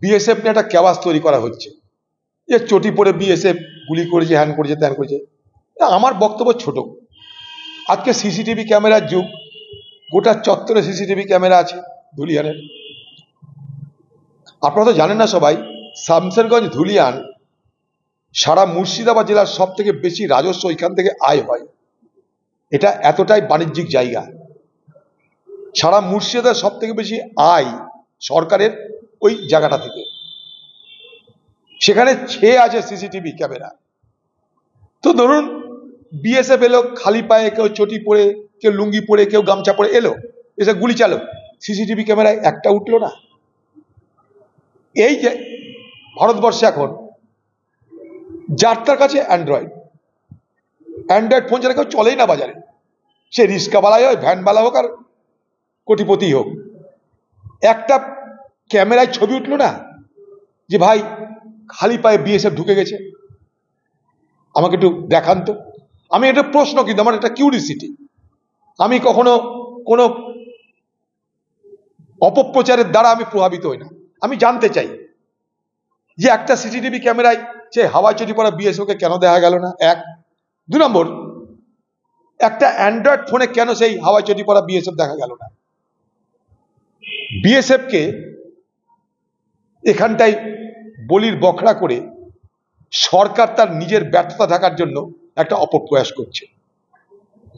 BSF নিয়ে একটা ক্যাওয়াজ তৈরি করা হচ্ছে, যে চটি পরে বিএসএফ গুলি করেছে, হ্যান করেছে, ত্যান করেছে। আমার বক্তব্য ছোট, আজকে সিসিটিভি ক্যামেরার যুগ, গোটা চত্বরে সিসিটিভি ক্যামেরা আছে ধুলিয়ানের। আপনারা তো জানেন না সবাই, শামসেরগঞ্জ ধুলিয়ান সারা মুর্শিদাবাদ জেলার সব থেকে বেশি রাজস্ব এখান থেকে আয় হয়। এটা এতটাই বাণিজ্যিক জায়গা, সারা মুর্শিদাবাদের সব থেকে বেশি আয় সরকারের ওই জায়গাটা থেকে। সেখানে ছেয়ে আছে সিসিটিভি ক্যামেরা। তো ধরুন বিএসএফ এলো, খালি পায়ে, কেউ চটি পরে, কেউ লুঙ্গি পরে, কেউ গামছা পরে এলো, এসে গুলি চালো, সিসিটিভি ক্যামেরায় একটা উঠলো না। এই যে ভারতবর্ষে এখন যার তার কাছে অ্যান্ড্রয়েড ফোন ছাড়া কেউ চলেই না বাজারে, সে রিক্সাওয়ালাই হোক, ভ্যানওয়ালা হোক, আর কোটিপতি হোক, একটা ক্যামেরায় ছবি উঠলো না যে ভাই খালি পায়ে বিএসএফ ঢুকে গেছে, আমাকে একটু দেখান তো। আমি এটা প্রশ্ন, কিন্তু আমার একটা কিউরিসিটি, আমি কখনো কোনো অপপ্রচারের দ্বারা আমি প্রভাবিত হই না, আমি জানতে চাই যে একটা সিসিটিভি ক্যামেরায় সে হাওয়ায় চটি পড়া বিএসএফ কে কেন দেখা গেল না, এক। দুই নম্বর, একটা অ্যান্ড্রয়েড ফোনে কেন সেই হাওয়ায় চটি পড়া বিএসএফ দেখা গেল না। বিএসএফ কে এখানটায় বলির বখরা করে সরকার তার নিজের ব্যর্থতা ঢাকার জন্য একটা অপপ্রয়াস করছে।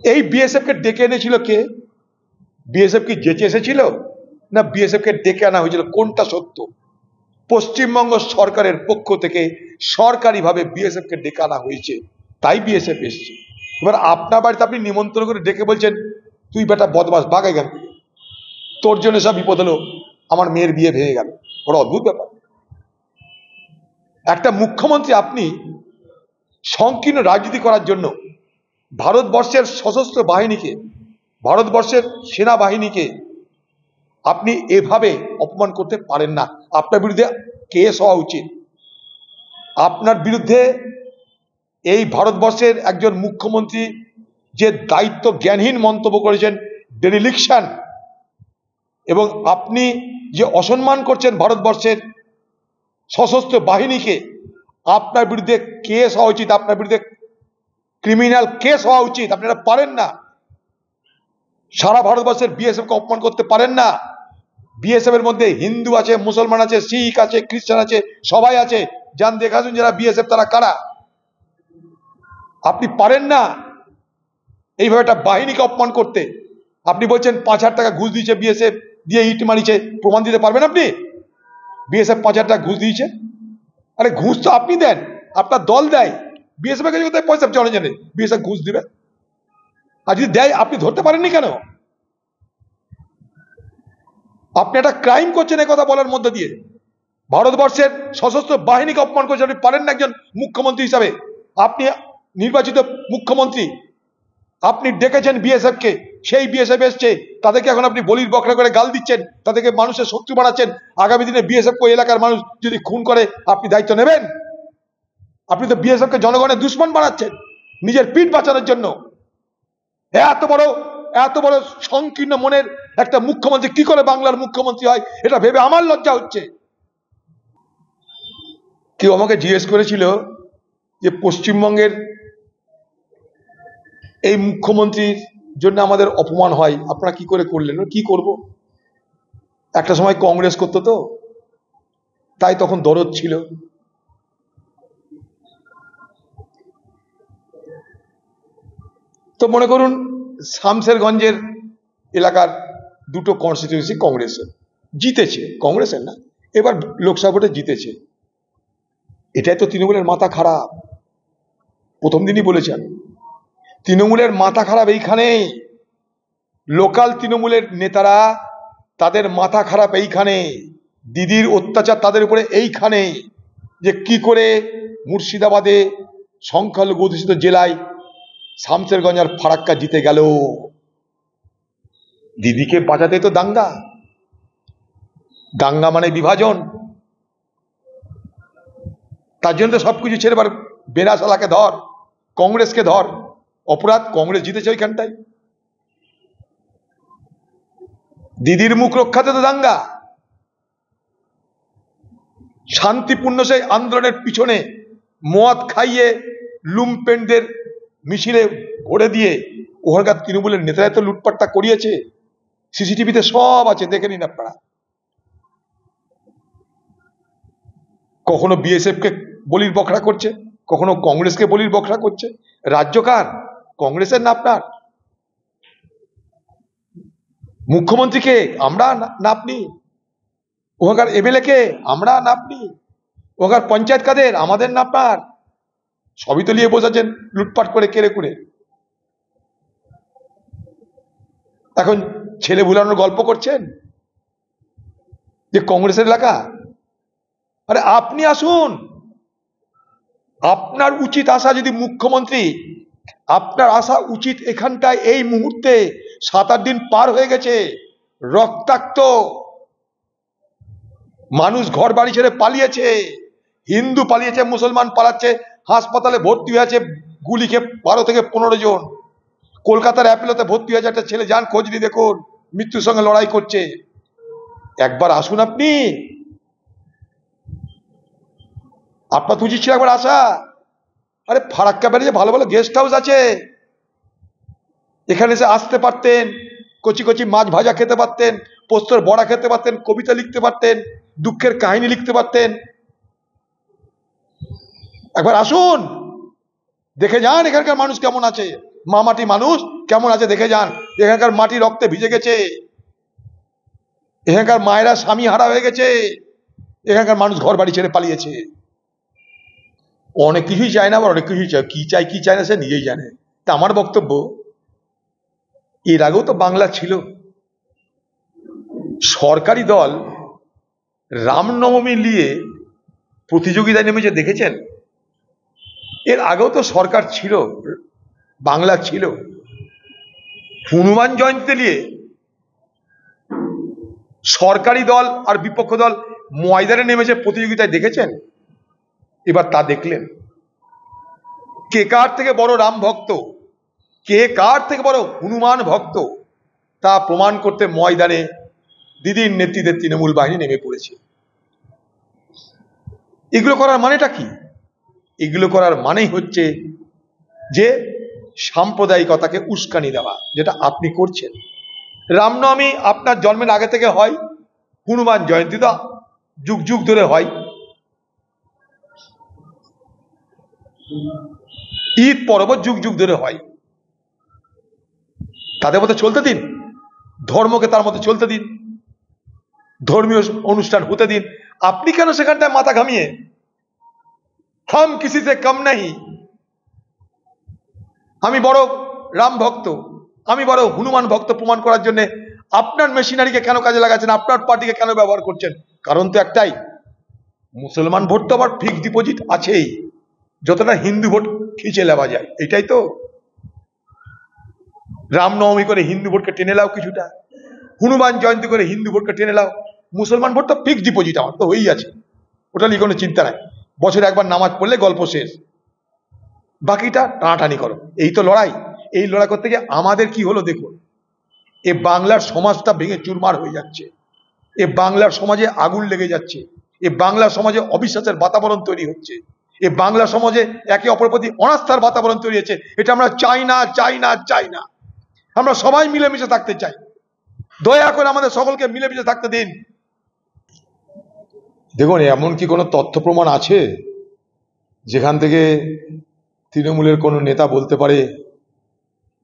এই বিএসএফ কে ডেকে এনেছিল কে? বিএসএফ কি যেচে এসেছিল, না বিএসএফ কে ডেকে আনা হয়েছিল? কোনটা সত্য? পশ্চিমবঙ্গ সরকারের পক্ষ থেকে সরকারিভাবে বিএসএফ কে ডেকে আনা হয়েছে, তাই বিএসএফ এসেছে। এবার আপনার বাড়িতে আপনি নিমন্ত্রণ করে ডেকে বলছেন, তুই বেটা বদমাস, বাগাই গেল, তোর জন্য সব বিপদ হলো, আমার মেয়ের বিয়ে ভেঙে গেল। বড় অদ্ভুত ব্যাপার। একটা মুখ্যমন্ত্রী আপনি সংকীর্ণ রাজনীতি করার জন্য ভারতবর্ষের সশস্ত্র বাহিনীকে, ভারতবর্ষের সেনাবাহিনীকে আপনি এভাবে অপমান করতে পারেন না। আপনার বিরুদ্ধে কেস হওয়া উচিত। আপনার বিরুদ্ধে এই ভারতবর্ষের একজন মুখ্যমন্ত্রী যে দায়িত্ব জ্ঞানহীন মন্তব্য করেছেন, ডেরিলিকশন, এবং আপনি যে অসম্মান করছেন ভারতবর্ষের সশস্ত্র বাহিনীকে, আপনার বিরুদ্ধে কেস হওয়া উচিত, আপনার বিরুদ্ধে ক্রিমিনাল কেস হওয়া উচিত। আপনারা পারেন না, সারা ভারতবর্ষের বিএসএফ কে অপমান করতে পারেন না। বিএসএফ এর মধ্যে হিন্দু আছে, মুসলমান আছে, শিখ আছে, খ্রিস্টান আছে, সবাই আছে। যান দেখাশুন যারা বিএসএফ তারা কারা। আপনি পারেন না এইভাবে একটা বাহিনীকে অপমান করতে। আপনি বলছেন 5,000 টাকা ঘুষ দিয়েছে বিএসএফ, দিয়ে ইট মারিছে, প্রমাণ দিতে পারবেন আপনি? বিএসএফ 5,000 টাকা ঘুষ দিয়েছে? আরে ঘুষ তো আপনি দেন, আপনার দল দেয়। বিএসএফ এর কাছে কোথায় পয়সা জনে জানে বিএসএফ ঘুষ দিবে? আর যদি দেয় আপনি ধরতে পারেননি কেন? আপনি একটা ক্রাইম করছেন এই কথা বলার মধ্যে দিয়ে। ভারতবর্ষের সশস্ত্র বাহিনীকে অপমান করছেন, আপনি পারেন না একজন মুখ্যমন্ত্রী হিসাবে? আপনি নির্বাচিত মুখ্যমন্ত্রী, আপনি ডেকেছেন বিএসএফ কে, সেই বিএসএফ এসছে, তাদেরকে এখন আপনি বলির বকরা করে গাল দিচ্ছেন, তাদেরকে মানুষের শত্রু বানাচ্ছেন। আগামী দিনে বিএসএফ কে এলাকার মানুষ যদি খুন করে, আপনি দায়িত্ব নেবেন? আপনি তো বিএসএফ কে জনগণের দুশ্মন বানাচ্ছেন নিজের পিঠ বাঁচানোর জন্য। এত বড় সংকীর্ণ মনের একটা মুখ্যমন্ত্রী কি করে বাংলার মুখ্যমন্ত্রী হয়, এটা ভেবে আমার লজ্জা হচ্ছে। কেউ আমাকে জিজ্ঞেস করেছিল যে পশ্চিমবঙ্গের এই মুখ্যমন্ত্রীর জন্য আমাদের অপমান হয়, আপনারা কি করে করলেন? কি করব, একটা সময় কংগ্রেস করতো তো, তাই তখন দরদ ছিল। তো মনে করুন শামসেরগঞ্জের এলাকার দুটো কনস্টিটিউয়েন্সি কংগ্রেসের জিতেছে, কংগ্রেসের না, এবার লোকসভা ভোটে জিতেছে। এটাই তো তৃণমূলের মাথা খারাপ। প্রথম দিনই বলেছেন তৃণমূলের মাথা খারাপ এইখানেই। লোকাল তৃণমূলের নেতারা, তাদের মাথা খারাপ এইখানে। দিদির অত্যাচার তাদের উপরে এইখানে, যে কি করে মুর্শিদাবাদে সংখ্যালঘু অধ্যুষিত জেলায় শামসেরগঞ্জ আর ফারাক্কা জিতে গেল। দিদিকে বাঁচাতে তো দাঙ্গা, দাঙ্গা মানে বিভাজন। তার জন্য তো সবকিছু ছেড়ে এবার বেনাশালাকে ধর, কংগ্রেসকে ধর। অপরাধ, কংগ্রেস জিতেছে ওইখানটায়। দিদির মুখ রক্ষাতে তো দাঙ্গা। শান্তিপূর্ণ সেই আন্দোলনের পিছনে মদ খাইয়ে লুম্পেনদের মিছিলে ভরে দিয়ে ওখানকার তৃণমূলের নেতারা তো লুটপাটটা করিয়েছে, সিসিটিভিতে সব আছে, দেখে নিন আপনারা। কখনো বিএসএফ কে বলির বখরা করছে, কখনো কংগ্রেসকে বলির বখরা করছে। রাজ্য কার? কংগ্রেসের না আপনার? মুখ্যমন্ত্রীকে আমরা না আপনি? ওখানকার এমএলএ কে আমরা না আপনি? ওখানকার পঞ্চায়েত কাদের? আমাদের না আপনার? সবই তো নিয়ে বসেছেন লুটপাট করে কেড়ে করে। এখন ছেলে ভুলানোর গল্প করছেন যে কংগ্রেসের এলাকা। আরে আপনি আসুন, আপনার উচিত আসা, যদি মুখ্যমন্ত্রী, আপনার আসা উচিত এখানটায়। এই মুহূর্তে 7-8 দিন পার হয়ে গেছে, রক্তাক্ত মানুষ ঘর বাড়ি ছেড়ে পালিয়েছে, হিন্দু পালিয়েছে, মুসলমান পালাচ্ছে, হাসপাতালে ভর্তি হয়ে আছে গুলি খেয়ে 12 থেকে 15 জন। কলকাতার অ্যাপেলোতে ভর্তি হয়েছে একটা ছেলে, যান খোঁজ নিয়ে দেখুন, মৃত্যুর সঙ্গে লড়াই করছে। একবার আসুন আপনি, আপনার তো উচিত ছিল একবার আসা। আরে ফারাক্কা ব্যারেজে ভালো ভালো গেস্ট হাউস আছে, এখানে এসে আসতে পারতেন, কচি কচি মাছ ভাজা খেতে পারতেন, পোস্তর বড়া খেতে পারতেন, কবিতা লিখতে পারতেন, দুঃখের কাহিনী লিখতে পারতেন। একবার আসুন, দেখে যান এখানকার মানুষ কেমন আছে, মামাটি মানুষ কেমন আছে দেখে যান। এখানকার মাটি রক্তে ভিজে গেছে, এখানকার মায়েরা স্বামী হারা হয়ে গেছে, এখানকার মানুষ ঘর বাড়ি ছেড়ে পালিয়েছে। অনেক কিছুই চায় না, আবার অনেক কিছুই চায়। কি চাই কি চায় না সে নিজেই জানে। তা আমার বক্তব্য, এর আগেও তো বাংলা ছিল সরকারি দল রামনবমী নিয়ে প্রতিযোগিতায় নেমেছে, দেখেছেন? এর আগেও তো সরকার ছিল, বাংলা ছিল। হনুমান জয়ন্তীতে নিয়ে সরকারি দল আর বিপক্ষ দল ময়দানে নেমেছে প্রতিযোগিতায়, দেখেছেন? এবার তা দেখলেন, কে কার থেকে বড় রাম ভক্ত, কে কার থেকে বড় হনুমান ভক্ত, তা প্রমাণ করতে ময়দানে দিদির নেতৃত্বে তৃণমূল বাহিনী নেমে পড়েছে। এগুলো করার মানেটা কি? এগুলো করার মানেই হচ্ছে যে সাম্প্রদায়িকতাকে উস্কানি দেওয়া, যেটা আপনি করছেন। রামনবমী আপনার জন্মের আগে থেকে হয়, হনুমান জয়ন্তী তো যুগ যুগ ধরে হয়, ঈদ পর্ব যুগ যুগ ধরে হয়। তাদের মধ্যে চলতে দিন, ধর্মকে তার মধ্যে চলতে দিন, ধর্মীয় অনুষ্ঠান হতে দিন। আপনি কেন সেখানটায় মাথা ঘামিয়ে হাম কিসি সে কম নেই, আমি বড় রাম ভক্ত, আমি বড় হনুমান ভক্ত প্রমাণ করার জন্য আপনার মেশিনারিকে কেন কাজে লাগাচ্ছেন, আপনার পার্টিকে কেন ব্যবহার করছেন? কারণ তো একটাই, মুসলমান ভোট তো আবার ফিক্সড ডিপোজিট আছেই, যতটা হিন্দু ভোট খিঁচে নেওয়া যায়। এটাই তো, রামনবমী করে হিন্দু ভোটকে টেনে লাও কিছুটা, হনুমান জয়ন্তী করে হিন্দু ভোটকে টেনে লাও। মুসলমান ভোট তো ফিক্সড ডিপোজিট আমার তো হয়েই আছে, ওটা নিয়ে কোনো চিন্তা নাই। বছরে একবার নামাজ পড়লে গল্প শেষ, বাকিটা টানাটানি করো। এই তো লড়াই। এই লড়াই করতে গিয়ে আমাদের কি হলো দেখুন, এ বাংলার সমাজটা ভেঙে চুরমার হয়ে যাচ্ছে, এ বাংলার সমাজে আগুন লেগে যাচ্ছে, এ বাংলার সমাজে অবিশ্বাসের বাতাবরণ তৈরি হচ্ছে, এ বাংলা সমাজে একে অপরের প্রতি অনাস্থার বাতাবরণ তৈরি হচ্ছে। এটা আমরা চাই না, চাই না, চাই না। আমরা সবাই মিলেমিশে থাকতে চাই। দয়া করে আমাদের সকলকে মিলেমিশে থাকতে দিন। দেখুন, এমন কি কোনো তথ্য প্রমাণ আছে যেখান থেকে তৃণমূলের কোনো নেতা বলতে পারে,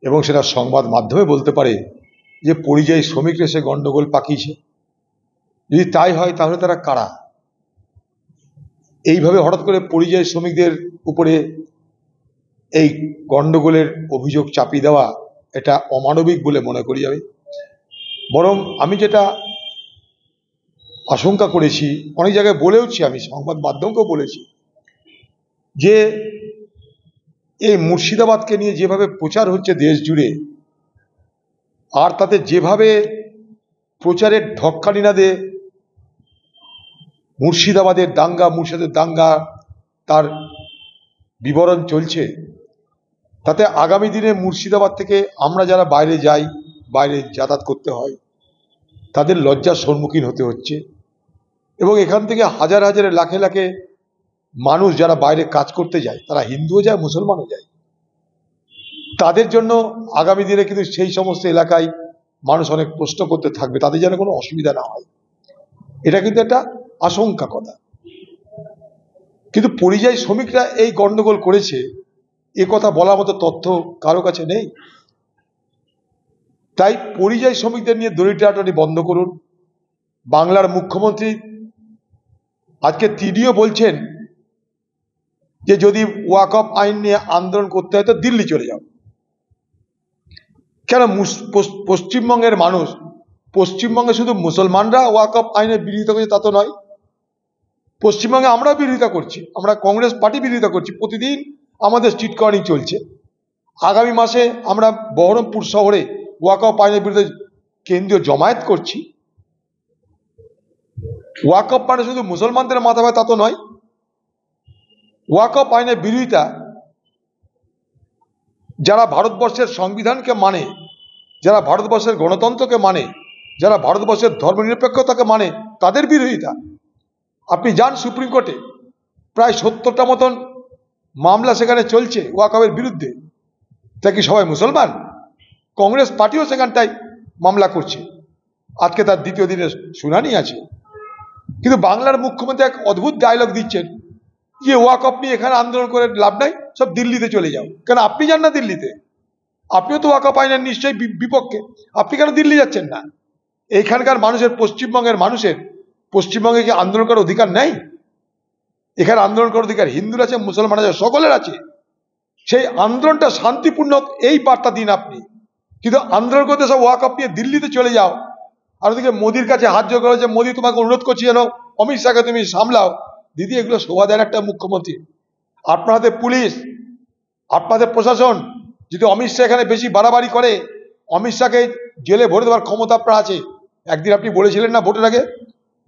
এবং সেটা সংবাদ মাধ্যমে বলতে পারে, যে পরিযায়ী শ্রমিকরা সে গন্ডগোল পাকিয়েছে? যদি তাই হয় তাহলে তারা কারা? এইভাবে হঠাৎ করে পরিযায়ী শ্রমিকদের উপরে এই গন্ডগোলের অভিযোগ চাপিয়ে দেওয়া, এটা অমানবিক বলে মনে করি আমি। বরং আমি যেটা আশঙ্কা করেছি, অনেক জায়গায় বলেওছি, আমি সংবাদ মাধ্যমকেও বলেছি, যে এই মুর্শিদাবাদকে নিয়ে যেভাবে প্রচার হচ্ছে দেশ জুড়ে, আর তাতে যেভাবে প্রচারের ঢক্কানিনাদে মুর্শিদাবাদের দাঙ্গা তার বিবরণ চলছে, তাতে আগামী দিনে মুর্শিদাবাদ থেকে আমরা যারা বাইরে যাই, বাইরে যাতায়াত করতে হয়, তাদের লজ্জার সম্মুখীন হতে হচ্ছে। এবং এখান থেকে হাজার হাজারে লাখে লাখে মানুষ যারা বাইরে কাজ করতে যায়, তারা হিন্দুও যায়, মুসলমানও যায়। তাদের জন্য আগামী দিনে কিন্তু সেই সমস্ত এলাকায় মানুষ অনেক প্রশ্ন করতে থাকবে, তাদের যেন কোনো অসুবিধা না হয়। এটা কিন্তু একটা আশঙ্কা কথা। কিন্তু পরিযায়ী শ্রমিকরা এই গন্ডগোল করেছে, এ কথা বলার মতো তথ্য কারো কাছে নেই। তাই পরিযায়ী শ্রমিকদের নিয়ে দড়িটানাটানি বন্ধ করুন। বাংলার মুখ্যমন্ত্রী আজকে তিনিও বলছেন যে যদি ওয়াকফ আইন নিয়ে আন্দোলন করতে হয় তো দিল্লি চলে যাও। কেন পশ্চিমবঙ্গের মানুষ, পশ্চিমবঙ্গে শুধু মুসলমানরা ওয়াকফ আইনের বিরোধিতা করছে তা তো নয়, পশ্চিমবঙ্গে আমরাও বিরোধিতা করছি, আমরা কংগ্রেস পার্টি বিরোধিতা করছি, প্রতিদিন আমাদের স্ট্রিট কর্নিং চলছে। আগামী মাসে আমরা বহরমপুর শহরে ওয়াকফ আইনের বিরুদ্ধে কেন্দ্রীয় জমায়েত করছি। ওয়াকফ মানে শুধু মুসলমানদের মাথা ব্যথা তা তো নয়। ওয়াকফ আইনের বিরোধিতা যারা ভারতবর্ষের সংবিধানকে মানে, যারা ভারতবর্ষের গণতন্ত্রকে মানে, যারা ভারতবর্ষের ধর্মনিরপেক্ষতাকে মানে, তাদের বিরোধিতা। আপনি যান সুপ্রিম কোর্টে, প্রায় 70টা মতন মামলা সেখানে চলছে ওয়াকফের বিরুদ্ধে। তা কি সবাই মুসলমান? কংগ্রেস পার্টিও সেখানটায় মামলা করছে, আজকে তার দ্বিতীয় দিনের শুনানি আছে। কিন্তু বাংলার মুখ্যমন্ত্রী এক অদ্ভুত ডায়লগ দিচ্ছেন যে ওয়াকফ নিয়ে এখানে আন্দোলন করে লাভ নাই, সব দিল্লিতে চলে যাও। কেন আপনি যান না দিল্লিতে? আপনিও তো ওয়াকফ আইনের নিশ্চয়ই বিপক্ষে, আপনি কেন দিল্লি যাচ্ছেন না? এইখানকার মানুষের, পশ্চিমবঙ্গের মানুষের পশ্চিমবঙ্গে কি আন্দোলন করার অধিকার নেই? এখানে আন্দোলন করার অধিকার হিন্দুর আছে, মুসলমান আছে, সকলের আছে। সেই আন্দোলনটা শান্তিপূর্ণ, এই বার্তা দিন আপনি। কিন্তু আন্দোলন করতে সব ওয়াকফ নিয়ে দিল্লিতে চলে যাও। আর ওদিকে মোদির কাছে হাত জোড় করা, যে মোদি তোমাকে অনুরোধ করছি যেন অমিত শাহকে তুমি সামলাও। দিদি, এগুলো শোভা দেন একটা মুখ্যমন্ত্রী? আপনাদের পুলিশ, আপনাদের প্রশাসন যদি অমিত শাহ এখানে বেশি বাড়াবাড়ি করে, অমিত শাহকে জেলে ভরে দেওয়ার ক্ষমতা আপনার আছে। একদিন আপনি বলেছিলেন না ভোটের আগে,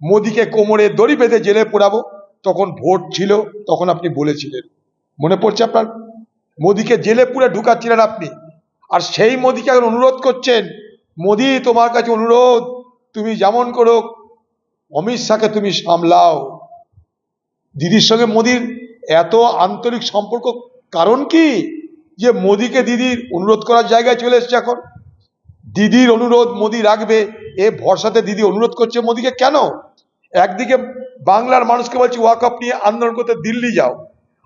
মোদিকে কোমরে দড়ি বেঁধে জেলে পোড়াবো? তখন ভোট ছিল, তখন আপনি বলেছিলেন, মনে পড়ছে আপনার? মোদিকে জেলে পুরে ঢুকাচ্ছিলেন আপনি। আর সেই মোদিকে এখন অনুরোধ করছেন, মোদি তোমার কাছে অনুরোধ, তুমি যেমন করো অমিত শাহকে তুমি সামলাও। দিদির সঙ্গে মোদির এত আন্তরিক সম্পর্ক কারণ কি যে মোদিকে দিদির অনুরোধ করার জায়গায় চলে এসছে? এখন দিদির অনুরোধ মোদি রাখবে, এ ভরসাতে দিদি অনুরোধ করছে মোদিকে। কেন? একদিকে বাংলার মানুষকে বলছি ওয়াকফ নিয়ে আন্দোলন করতে দিল্লি যাও,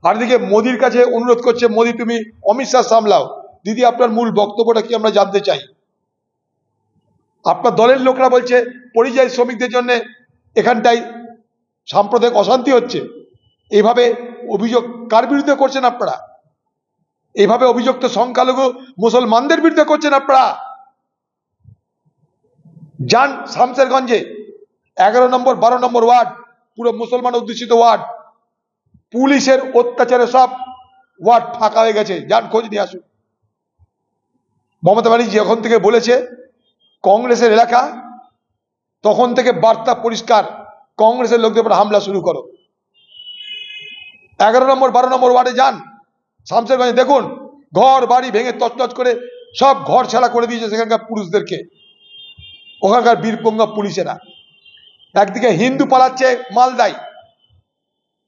আর দিকে মোদির কাছে অনুরোধ করছে মোদি তুমি অমিত শাহ সামলাও। দিদি, আপনার মূল বক্তব্যটা কি আমরা জানতে চাই। আপনার দলের লোকরা বলছে পরিযায়ী শ্রমিকদের জন্য এখানটায় সাম্প্রদায়িক অশান্তি হচ্ছে। এইভাবে অভিযোগ কার বিরুদ্ধে করছেন আপনারা? এইভাবে অভিযোগ তো সংখ্যালঘু মুসলমানদের বিরুদ্ধে করছেন আপনারা। যান শামসেরগঞ্জে 11 নম্বর 12 নম্বর ওয়ার্ড, পুরো মুসলমান অধ্যুষিত ওয়ার্ড, পুলিশের অত্যাচারে সব ওয়ার্ড ফাঁকা হয়ে গেছে। যান খোঁজ নিয়ে আসুন। মমতা ব্যানার্জি যখন থেকে বলেছে কংগ্রেসের এলাকা, তখন থেকে বার্তা পরিষ্কার, কংগ্রেসের লোকদের উপর হামলা শুরু করো। 11 নম্বর 12 নম্বর ওয়ার্ডে যান, শামসেরগঞ্জে দেখুন, ঘর বাড়ি ভেঙে তছনছ করে সব ঘর ছাড়া করে দিয়েছে সেখানকার পুরুষদেরকে, ওখানকার বীরপঙ্গা পুলিশেরা। একদিকে হিন্দু পালাচ্ছে মালদায়,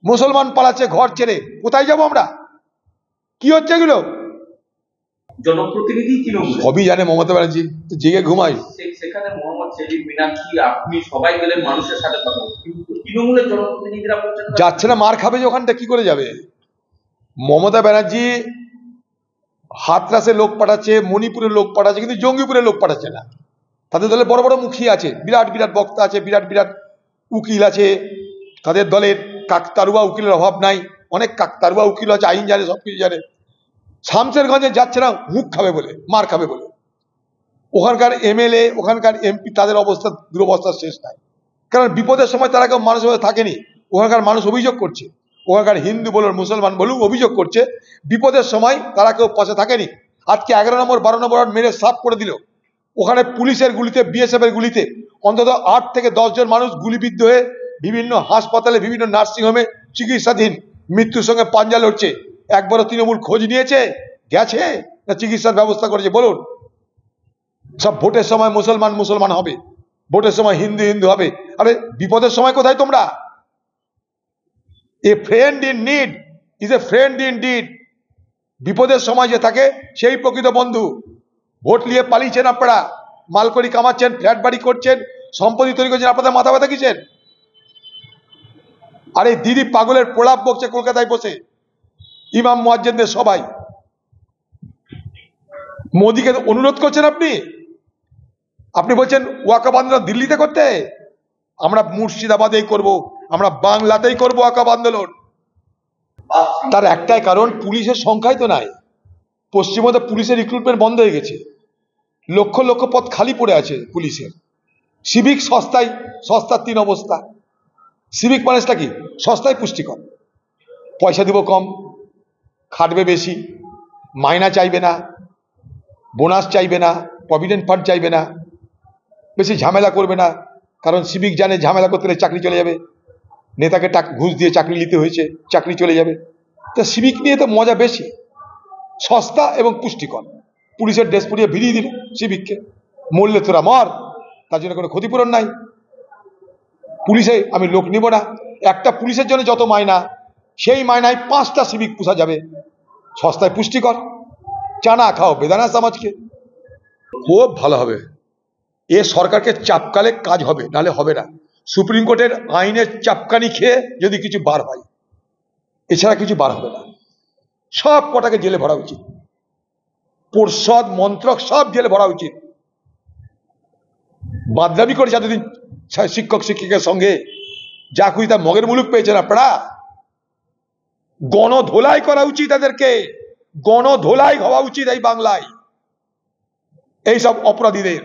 মুসলমান পালাচ্ছে ঘর ছেড়ে। কোথায় যাবো আমরা? কি হচ্ছে এগুলো? জনপ্রতিনিধি তৃণমূল সবই জানে মমতা ব্যানার্জি, তো জেগে ঘুমাই। সেখানে মোহাম্মদ সেলিম, মীনাক্ষী, আপনি সবাই গেলেন মানুষের সাথে কথা বলতে, কিন্তু তৃণমূলের জনপ্রতিনিধিরা বলছেন যাচ্ছে না। মার খাবে যে ওখানটা, কি করে যাবে? মমতা ব্যানার্জি হাতরাসে লোক পাঠাচ্ছে, মণিপুরের লোক পাঠাচ্ছে, কিন্তু জঙ্গিপুরের লোক পাঠাচ্ছে না। তাদের দলে বড় বড় মুখী আছে, বিরাট বিরাট বক্তা আছে, বিরাট বিরাট উকিল আছে তাদের দলের। কাকতারুয়া উকিলের অভাব নাই, অনেক কাকতারুয়া উকিল আছে, আইন জানে, সবকিছু জানে। শামসেরগঞ্জে যাচ্ছে না মুখ খাবে বলে, মার খাবে বলে। ওখানকার এমএলএ, ওখানকার এমপি, তাদের অবস্থা দুরবস্থার শেষ নাই। কারণ বিপদের সময় তারা কেউ মানুষ হয়ে থাকেনি। ওখানকার মানুষ অভিযোগ করছে, ওখানকার হিন্দু বলুন মুসলমান বলুন অভিযোগ করছে, বিপদের সময় তারা কেউ পাশে থাকেনি। আজকে 11 নম্বর 12 নম্বর মেরে সাফ করে দিল। ওখানে পুলিশের গুলিতে, বিএসএফ এর গুলিতে অন্তত 8 থেকে 10 জন মানুষ গুলিবিদ্ধ হয়ে বিভিন্ন হাসপাতালে, বিভিন্ন নার্সিংহোমে চিকিৎসাধীন, মৃত্যুর সঙ্গে পাঞ্জা লড়ছে। একবারও তৃণমূল খোঁজ নিয়েছে, গেছে না চিকিৎসার ব্যবস্থা করেছে? বলুন। সব ভোটের সময় মুসলমান মুসলমান হবে, ভোটের সময় হিন্দু হিন্দু হবে। আরে বিপদের সময় কোথায় তোমরা? A friend in need is a friend in deed. বিপদের সময় যে থাকে সেই প্রকৃত বন্ধু। ভোট নিয়ে পালিয়েছেন আপনারা, মালকড়ি কামাচ্ছেন, ফ্ল্যাট বাড়ি করছেন, সম্পত্তি তৈরি করছেন, আপনাদের মাথা ব্যথা কিসের? আরে দিদি পাগলের প্রলাপ বকছে কলকাতায় বসে, ইমাম মুয়াজ্জিনদের সবাই। মোদিকে অনুরোধ করছেন আপনি। আপনি বলছেন ওয়াকফ আন্দোলন দিল্লিতে করতে, আমরা মুর্শিদাবাদেই করব, আমরা বাংলাতেই করব ওয়াকফ আন্দোলন। তার একটাই কারণ, পুলিশের সংখ্যাই তো নাই। পশ্চিমবঙ্গে পুলিশের রিক্রুটমেন্ট বন্ধ হয়ে গেছে, লক্ষ লক্ষ পদ খালি পড়ে আছে পুলিশের। সিভিক সস্তায়, সস্তার তিন অবস্থা। সিভিক মানুষটা কি? সস্তায় পুষ্টিকর, পয়সা দিব কম, খাটবে বেশি, মাইনা চাইবে না, বোনাস চাইবে না, প্রভিডেন্ট ফান্ড চাইবে না, বেশি ঝামেলা করবে না। কারণ সিভিক জানে ঝামেলা করতে গেলে চাকরি চলে যাবে, নেতাকে ঘুষ দিয়ে চাকরি নিতে হয়েছে, চাকরি চলে যাবে। তো সিভিক নিয়ে তো মজা বেশি, সস্তা এবং পুষ্টিকর। পুলিশের ড্রেস পরিয়ে ভিড়িয়ে দিল সিভিককে, মরলে তোরা মর, তার জন্য কোনো ক্ষতিপূরণ নাই। পুলিশে আমি লোক নিব না, একটা পুলিশের জন্য যত মাইনা, সেই মাইনায় 5টা সিভিক পোষা যাবে, সস্তায় পুষ্টিকর। চানা খাও বেদানা সমাজকে, খুব ভালো হবে। এ সরকারকে চাপকালে কাজ হবে, নালে হবে না। সুপ্রিম কোর্টের আইনের চাপকানি খেয়ে যদি কিছু বার হয়, এছাড়া কিছু বার হবে না। সব কটাকে জেলে ভরা উচিত, পর্ষদ মন্ত্রক সব জেলে ভরা উচিত। বাদলামি করেছে এতদিন শিক্ষক শিক্ষিকার সঙ্গে, যা খুঁজি তা মগের মুলুক পেয়েছেন আপনারা। গণধোলাই করা উচিত এদেরকে, গণধোলাই হওয়া উচিত এই বাংলায় এইসব অপরাধীদের।